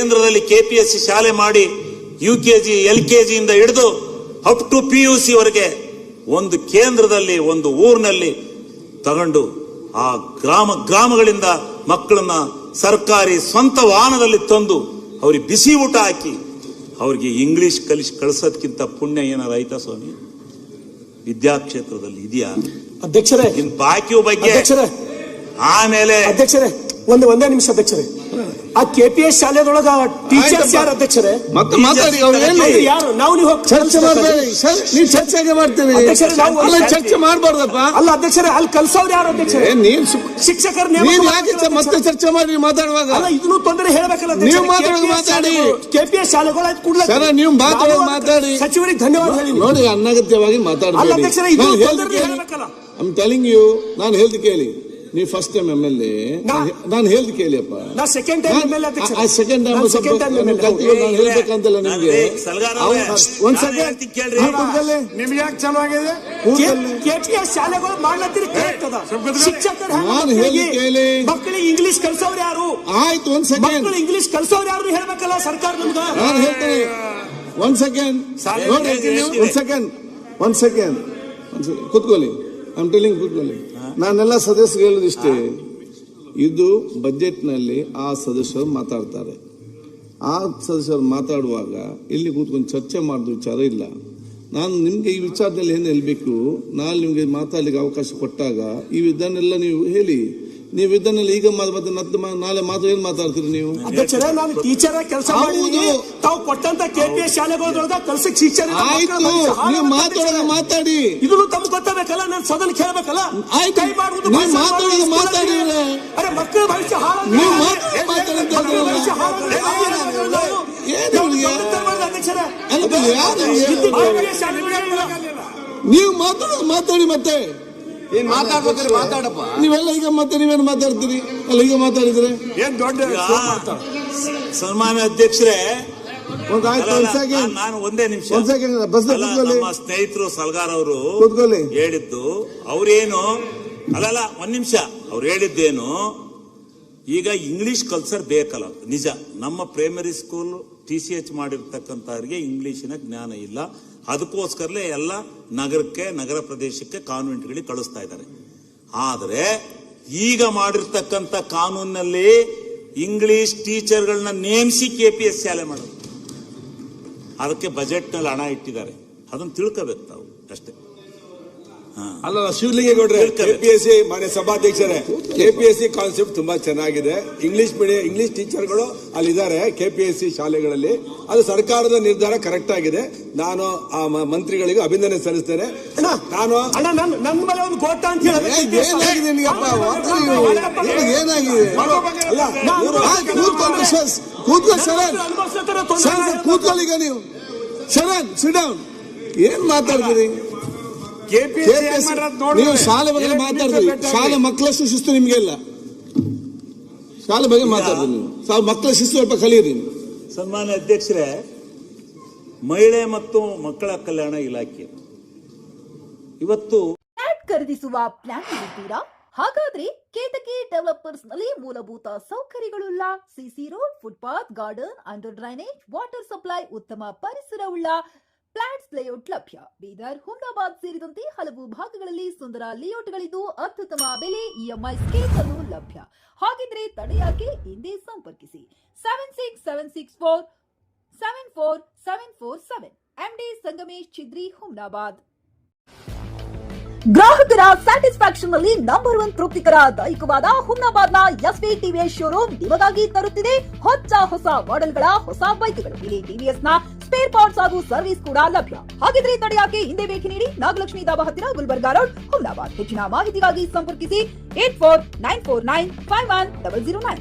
ಕೇಂದ್ರದಲ್ಲಿ ಕೆಪಿಎಸ್ಸಿ ಶಾಲೆ ಮಾಡಿ UKG LKG ಇಂದ ಹಿಡಿದು ಅಪ್ ಟು PUC ವರೆಗೆ ಒಂದು ಕೇಂದ್ರದಲ್ಲಿ ಒಂದು ಊರಿನಲ್ಲಿ ತಗೊಂಡು ಆ ಗ್ರಾಮಗಳಿಂದ ಮಕ್ಕಳನ್ನ ಸರ್ಕಾರಿ ಸ್ವಂತ ವಾಹನದಲ್ಲಿ ತಂದು ಅವ್ರಿಗೆ ಬಿಸಿ ಊಟ ಹಾಕಿ ಅವ್ರಿಗೆ ಇಂಗ್ಲಿಷ್ ಕಳಿಸೋದಕ್ಕಿಂತ ಪುಣ್ಯ ಏನಾರ ಆಯ್ತಾ ಸ್ವಾಮಿ? ವಿದ್ಯಾಕ್ಷೇತ್ರದಲ್ಲಿ ಇದೆಯಾ ಅಧ್ಯಕ್ಷರೇ? ಇನ್ ಬಾಕಿ ಬಗ್ಗೆ ಆಮೇಲೆ ಅಧ್ಯಕ್ಷರೇ ಒಂದೇ ನಿಮಿಷ ಅಧ್ಯಕ್ಷರೇ, ಆ KPS ಶಾಲೆದೊಳಗ ಟೀಚರ್ಸ್ ಯಾರು ಅಧ್ಯಕ್ಷರೇ? ಮತ್ತೆ ಮಾತಾಡಿ, ಯಾರು? ನಾವು ನೀವು ಚರ್ಚೆ ಮಾಡಬೇಡಿ. ನೀವು ಚರ್ಚೆಗೆ ಮಾಡ್ತೀವಿ, ಚರ್ಚೆ ಮಾಡಬಾರ್ದಪ್ಪ. ಅಲ್ಲ ಅಧ್ಯಕ್ಷರೇ, ಅಲ್ಲಿ ಕಲ್ಸೋರು ಯಾರು ಅಧ್ಯಕ್ಷರೇ? ಶಿಕ್ಷಕರು ಮತ್ತೆ ಚರ್ಚೆ ಮಾಡಿ ಮಾತಾಡುವಾಗ ಅಲ್ಲ ಇದನ್ನು ತೊಂದರೆ ಹೇಳ್ಬೇಕಲ್ಲ ನೀವು ಮಾತಾಡಿ. KPS ಶಾಲೆಗಳು ಕೂಡಲೇ ಸರ್ ನೀವು ಮಾತಾಡಿ. ಸಚಿವರಿಗೆ ಧನ್ಯವಾದ ಹೇಳಿ. ನೋಡಿ, ಅನಗತ್ಯವಾಗಿ ಮಾತಾಡಬೇಡಿ. ಐ ಟೆಲಿಂಗ್ ಯು, ನಾನು ಹೇಳ್ದು ಕೇಳಿ. ನೀವು ಫಸ್ಟ್ ಟೈಮ್ MLA, ನಾನು ಹೇಳ್ದು ಕೇಳಿಯಪ್ಪ. ಸೆಕೆಂಡ್ ಟೈಮ್ ಸೆಕೆಂಡ್ ಟೈಮ್ ಹೇಳ್ಬೇಕಂತಲ್ಲ ನಿಮ್ಗೆ. ಒಂದ್ ಸೆಕೆಂಡ್ ನಿಮ್ಗೆ ಯಾಕೆ ಚಲೋ ಆಗಿದೆ? KPS ಶಾಲೆಗಳು ಮಾಡ್ಲತ್ತೀರಿ ಕರೆಕ್ಟ್ ಅದ. ಶಿಕ್ಷಕರು ನಾನು ಹೇಳ್ದು ಕೇಳಿ. ಮಕ್ಕಳಿಗೆ ಇಂಗ್ಲಿಷ್ ಕಲ್ಸೋರು ಯಾರು? ಆಯ್ತು, ಒಂದ್ ಸೆಕೆಂಡ್. ಮಕ್ಕಳು ಇಂಗ್ಲಿಷ್ ಕಲ್ಸೋರು ಯಾರು ಹೇಳ್ಬೇಕಲ್ಲ ಸರ್ಕಾರ ನಮ್ಗೆ. ನಾನು ಹೇಳ್ತೇನೆ, ಒಂದ್ ಸೆಕೆಂಡ್ ಕೂತ್ಕೊಳ್ಳಿ. ಐ ಆಮ್ ಟೆಲಿಂಗ್, ಕೂತ್ಕೊಳ್ಳಿ. ನಾನೆಲ್ಲ ಸದಸ್ಯರು ಹೇಳೋದಿಷ್ಟೇ, ಇದು ಬಜೆಟ್ ನಲ್ಲಿ ಆ ಸದಸ್ಯರು ಮಾತಾಡ್ತಾರೆ. ಆ ಸದಸ್ಯರು ಮಾತಾಡುವಾಗ ಇಲ್ಲಿ ಕೂತ್ಕೊಂಡು ಚರ್ಚೆ ಮಾಡಿದ ವಿಚಾರ ಇಲ್ಲ. ನಾನು ನಿಮ್ಗೆ ಈ ವಿಚಾರದಲ್ಲಿ ಏನು ಹೇಳ್ಬೇಕು, ನಾನು ನಿಮ್ಗೆ ಮಾತಾಡ್ಲಿಕ್ಕೆ ಅವಕಾಶ ಕೊಟ್ಟಾಗ ಇದನ್ನೆಲ್ಲ ನೀವು ಹೇಳಿ. ನೀವು ಇದನ್ನೆಲ್ಲ ಈಗ ನಾಳೆ ಮಾತು ಏನ್ ಮಾತಾಡ್ತೀರಿ ನೀವು? ಅಧ್ಯಕ್ಷರೇ, ನಾನು ಟೀಚರ್ ಕೆಲಸ ಮಾಡಿದ್ದೀನಿ. ತಾವು ಕೊಟ್ಟಂತ KPS ಶಾಲೆಗಳೊಳಗ ಕಲ್ಸಕ್ ಟೀಚರ್ ಆಯ್ತು, ನೀವು ಮಾತಾಡಿ. ಇದನ್ನು ತಮ್ಗೆ ಗೊತ್ತಾಗಬೇಕಲ್ಲ, ನಾನು ಸದನ ಕೇಳಬೇಕಲ್ಲ. ಆಯ್ತು, ನೀವು ಮಾತಾಡಿ. ಅರೆ ಮಕ್ಕಳ ಭವಿಷ್ಯ ನೀವು ಮಾತಾಡಿ. ಮತ್ತೆ ಮಾತಾಡಪ್ಪ. ನೀವೆಲ್ಲ ಈಗ ನೀವೇನು ಮಾತಾಡ್ತೀರಿ? ಅಲ್ಲ ಈಗ ಮಾತಾಡಿದ್ರೆ ಏನ್ ದೊಡ್ಡ ಸನ್ಮಾನ್ಯ ಅಧ್ಯಕ್ಷರೇ, ನಾನು ಒಂದೇ ನಿಮಿಷ ನಮ್ಮ ಸ್ನೇಹಿತರು ಸಲ್ಗಾರ್ ಅವರು ಹೇಳಿದ್ದು, ಅವ್ರೇನು ಅಲ್ಲಲ್ಲ ಒಂದ್ ನಿಮಿಷ, ಅವ್ರು ಹೇಳಿದ್ದೇನು, ಈಗ ಇಂಗ್ಲಿಷ್ ಕಲ್ಚರ್ ಬೇಕಲ್ಲ, ನಿಜ. ನಮ್ಮ ಪ್ರೈಮರಿ ಸ್ಕೂಲ್ TCH ಮಾಡಿರ್ತಕ್ಕಂಥವ್ರಿಗೆ ಇಂಗ್ಲಿಷಿನ ಜ್ಞಾನ ಇಲ್ಲ. ಅದಕ್ಕೋಸ್ಕರಲೇ ಎಲ್ಲ ನಗರ ಪ್ರದೇಶಕ್ಕೆ ಕಾನ್ವೆಂಟ್ಗಳಿಗೆ ಕಳಿಸ್ತಾ ಇದ್ದಾರೆ. ಆದರೆ ಈಗ ಮಾಡಿರ್ತಕ್ಕಂಥ ಕಾನೂನಿನಲ್ಲಿ ಇಂಗ್ಲಿಷ್ ಟೀಚರ್ಗಳನ್ನ ನೇಮಿಸಿ KPS ಶಾಲೆ ಮಾಡೋದು, ಅದಕ್ಕೆ ಬಜೆಟ್ ನಲ್ಲಿ ಹಣ ಇಟ್ಟಿದ್ದಾರೆ. ಅದನ್ನು ತಿಳ್ಕೋಬೇಕು ತಾವು ಅಷ್ಟೇ. ಅಲ್ಲ ಶಿವಲಿಂಗೇಗೌಡ್ರೆ, KPSC ಮಾನ್ಯ ಸಭಾಧ್ಯಕ್ಷರೇ, KPSC ಕಾನ್ಸೆಪ್ಟ್ ತುಂಬಾ ಚೆನ್ನಾಗಿದೆ. ಇಂಗ್ಲಿಷ್ ಟೀಚರ್ಗಳು ಅಲ್ಲಿದ್ದಾರೆ KPSC ಶಾಲೆಗಳಲ್ಲಿ. ಅದು ಸರ್ಕಾರದ ನಿರ್ಧಾರ ಕರೆಕ್ಟ್ ಆಗಿದೆ. ನಾನು ಆ ಮಂತ್ರಿಗಳಿಗೆ ಅಭಿನಂದನೆ ಸಲ್ಲಿಸ್ತೇನೆ. ನಾನು ನನ್ನ ಮೇಲೆ ಒಂದು ಗೋಟ ಅಂತ ಏನಾಗಿದೆ? ಕೂತ್ಕೊಳ್ಳಿ ನೀವು. Sit down. ಏನ್ ಮಾತಾಡ್ತೀರಿ? ನೀವು ಶಾಲೆ ಬಗ್ಗೆ ಮಾತಾಡ್ತೀವಿ. ಶಾಲೆ ಮಕ್ಕಳ ಶಿಸ್ತು ನಿಮ್ಗೆ ಇಲ್ಲ. ಶಾಲೆ ಬಗ್ಗೆ ಮಾತಾಡ್ತೀವಿ ನೀವು. ಮಕ್ಕಳ ಶಿಸ್ತು ಸ್ವಲ್ಪ ಕಲಿಯಿರಿ. ಸನ್ಮಾನ್ಯ ಅಧ್ಯಕ್ಷರೇ, ಮಹಿಳೆ ಮತ್ತು ಮಕ್ಕಳ ಕಲ್ಯಾಣ ಇಲಾಖೆ ಇವತ್ತು ಖರೀದಿಸುವ ಪ್ಲಾನ್ ಇದ್ದೀರಾ? ಹಾಗಾದ್ರೆ ಕೇತಕಿ ಡೆವಲಪರ್ಸ್ ನಲ್ಲಿ ಮೂಲಭೂತ ಸೌಕರ್ಯಗಳುಳ್ಳ CC road, footpath, garden, under drainage, water supply, ಉತ್ತಮ ಪರಿಸರವುಳ್ಳ ಫ್ಲಾಟ್ಸ್ ಲೇಔಟ್ ಲಭ್ಯ. ಬೀದರ್, ಹುಮ್ನಾಬಾದ್ ಸೇರಿದಂತೆ ಹಲವು ಭಾಗಗಳಲ್ಲಿ ಸುಂದರ ಲೇಔಟ್ಗಳಿದ್ದು ಅತ್ಯುತ್ತಮ ಬೆಲೆ, EMI ಸ್ಕೀಮ್ ಅನ್ನು ಲಭ್ಯ. ಹಾಗಿದ್ರೆ ತಡೆಯಾಕೆ? ಹಿಂದೆ ಸಂಪರ್ಕಿಸಿ 7676474747. MD ಸಂಗಮೇಶ್ ಚಿದ್ರಿ, ಹುಮ್ನಾಬಾದ್. ಗ್ರಾಹಕರ ಸ್ಯಾಟಿಸ್ಫ್ಯಾಕ್ಷನ್ ನಲ್ಲಿ ನಂಬರ್ 1 ತೃಪ್ತಿಕರ ದೈಹಿಕವಾದ ಹುಮ್ನಾಬಾದ್ನ SV TVS ಶೋರೂಮ್ ನಿಮಗಾಗಿ ತರುತ್ತಿದೆ ಹೊಸ ಮಾಡೆಲ್ಗಳ ಹೊಸ ಬೈಕ್ಗಳು. ಇಲ್ಲಿ TVS ನ ಸ್ಪೇರ್ ಪಾರ್ಟ್ಸ್ ಹಾಗೂ ಸರ್ವಿಸ್ ಕೂಡ ಲಭ್ಯ. ಹಾಗಿದ್ರೆ ತಡೆಯಾಕೆ? ಹಿಂದೆ ಭೇಟಿ ನೀಡಿ. ನಾಗಲಕ್ಷ್ಮಿ ಧಾಬಾ ಹತ್ತಿರ, ಗುಲ್ಬರ್ಗಾ ರೋಡ್, ಹುಮ್ನಾಬಾದ್. ಹೆಚ್ಚಿನ ಮಾಹಿತಿಗಾಗಿ ಸಂಪರ್ಕಿಸಿ 8494951009.